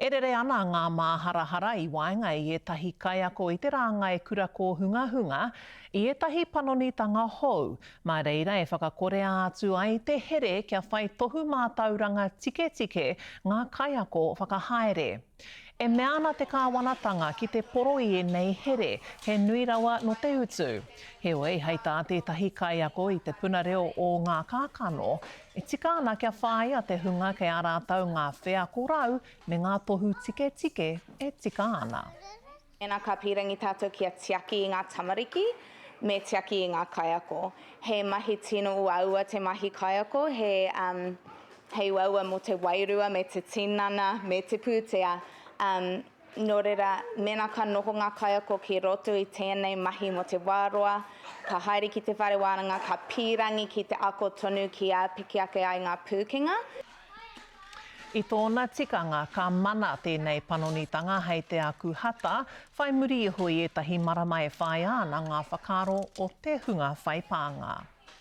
E rere ana ngā māharahara I waenga I ētahi kaiako I te ranga e kura ko hunga hunga I ētahi panonitanga hou, mā reira e whakakorea atu ai te here kia whai tohu mātauranga tike tike ngā kaiako whakahaere. E mea ana te kāwanatanga ki te poro I nei here, he nui rawa no te utu. Heoi, hei tā tētahi kaiako I te punareo o ngā kākano, e tika ana kia whāia te hunga kei a rātau ngā whea korau me ngā tohu tike tike e tika ana. Ena ka pirangi tātou kia tiaki I ngā tamariki, me tiaki I ngā kaiako. He mahi tino uaua te mahi kaiako, he uaua mo te wairua, me te tinana, me te pūtea. Nō reira, mena ka noho ngā kaiako ki roto I tēnei mahi mo te wāroa, ka haere ki te whare wānanga, ka pirangi ki te ako tonu ki a piki ake ai ngā pūkinga. I tōna tikanga, ka mana tēnei panonitanga hei te aku hata, whai muri I hoi ētahi marama e whai ana ngā whakaro o te hunga whaipānga.